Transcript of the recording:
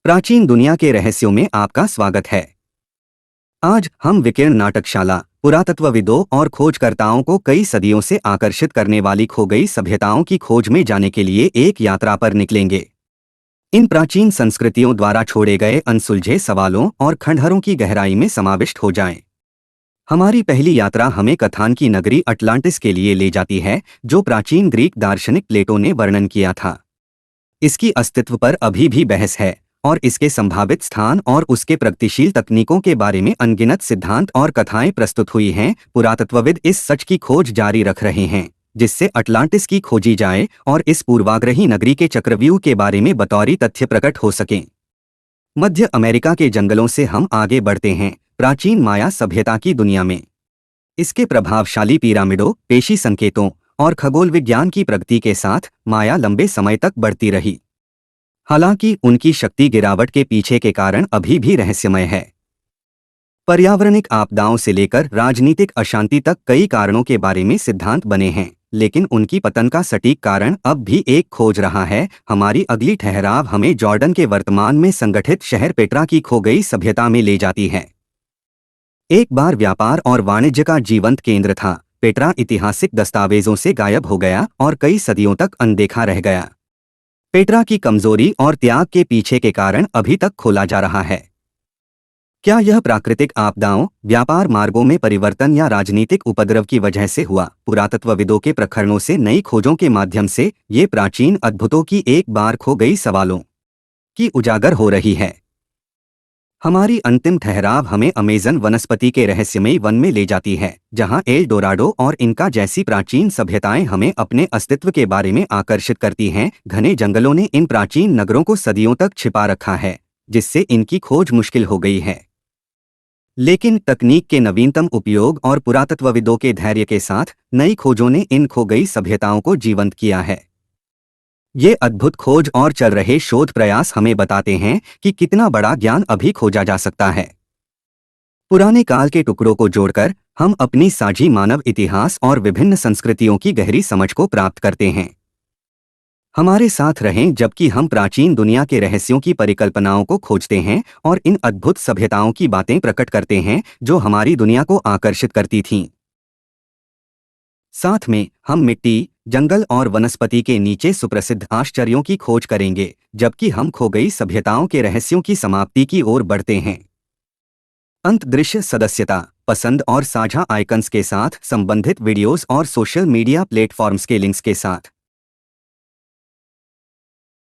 प्राचीन दुनिया के रहस्यों में आपका स्वागत है। आज हम विकिरण नाटकशाला, पुरातत्वविदों और खोजकर्ताओं को कई सदियों से आकर्षित करने वाली खो गई सभ्यताओं की खोज में जाने के लिए एक यात्रा पर निकलेंगे। इन प्राचीन संस्कृतियों द्वारा छोड़े गए अनसुलझे सवालों और खंडहरों की गहराई में समाविष्ट हो जाएं। हमारी पहली यात्रा हमें कथान की नगरी अटलांटिस के लिए ले जाती है, जो प्राचीन ग्रीक दार्शनिक प्लेटो ने वर्णन किया था। इसकी अस्तित्व पर अभी भी बहस है और इसके संभावित स्थान और उसके प्रगतिशील तकनीकों के बारे में अनगिनत सिद्धांत और कथाएं प्रस्तुत हुई हैं। पुरातत्वविद इस सच की खोज जारी रख रहे हैं जिससे अटलांटिस की खोजी जाए और इस पूर्वाग्रही नगरी के चक्रव्यूह के बारे में बतौरी तथ्य प्रकट हो सकें। मध्य अमेरिका के जंगलों से हम आगे बढ़ते हैं प्राचीन माया सभ्यता की दुनिया में। इसके प्रभावशाली पिरामिडों, पेशी संकेतों और खगोल विज्ञान की प्रगति के साथ माया लंबे समय तक बढ़ती रही। हालांकि उनकी शक्ति गिरावट के पीछे के कारण अभी भी रहस्यमय है। पर्यावरणिक आपदाओं से लेकर राजनीतिक अशांति तक कई कारणों के बारे में सिद्धांत बने हैं, लेकिन उनकी पतन का सटीक कारण अब भी एक खोज रहा है। हमारी अगली ठहराव हमें जॉर्डन के वर्तमान में संगठित शहर पेट्रा की खो गई सभ्यता में ले जाती है। एक बार व्यापार और वाणिज्य का जीवंत केंद्र था, पेट्रा ऐतिहासिक दस्तावेजों से गायब हो गया और कई सदियों तक अनदेखा रह गया। पेट्रा की कमजोरी और त्याग के पीछे के कारण अभी तक खोला जा रहा है। क्या यह प्राकृतिक आपदाओं, व्यापार मार्गों में परिवर्तन या राजनीतिक उपद्रव की वजह से हुआ? पुरातत्वविदों के प्रखरणों से नई खोजों के माध्यम से ये प्राचीन अद्भुतों की एक बार खो गई सवालों की उजागर हो रही है। हमारी अंतिम ठहराव हमें अमेज़न वनस्पति के रहस्यमयी वन में ले जाती है, जहां एल डोराडो और इनका जैसी प्राचीन सभ्यताएं हमें अपने अस्तित्व के बारे में आकर्षित करती हैं। घने जंगलों ने इन प्राचीन नगरों को सदियों तक छिपा रखा है, जिससे इनकी खोज मुश्किल हो गई है। लेकिन तकनीक के नवीनतम उपयोग और पुरातत्वविदों के धैर्य के साथ नई खोजों ने इन खो गई सभ्यताओं को जीवंत किया है। ये अद्भुत खोज और चल रहे शोध प्रयास हमें बताते हैं कि कितना बड़ा ज्ञान अभी खोजा जा सकता है। पुराने काल के टुकड़ों को जोड़कर हम अपनी साझी मानव इतिहास और विभिन्न संस्कृतियों की गहरी समझ को प्राप्त करते हैं। हमारे साथ रहें जबकि हम प्राचीन दुनिया के रहस्यों की परिकल्पनाओं को खोजते हैं और इन अद्भुत सभ्यताओं की बातें प्रकट करते हैं जो हमारी दुनिया को आकर्षित करती थीं। साथ में हम मिट्टी, जंगल और वनस्पति के नीचे सुप्रसिद्ध आश्चर्यों की खोज करेंगे, जबकि हम खो गई सभ्यताओं के रहस्यों की समाप्ति की ओर बढ़ते हैं। अंत दृश्य सदस्यता, पसंद और साझा आइकन्स के साथ संबंधित वीडियोस और सोशल मीडिया प्लेटफॉर्म्स के लिंक्स के साथ।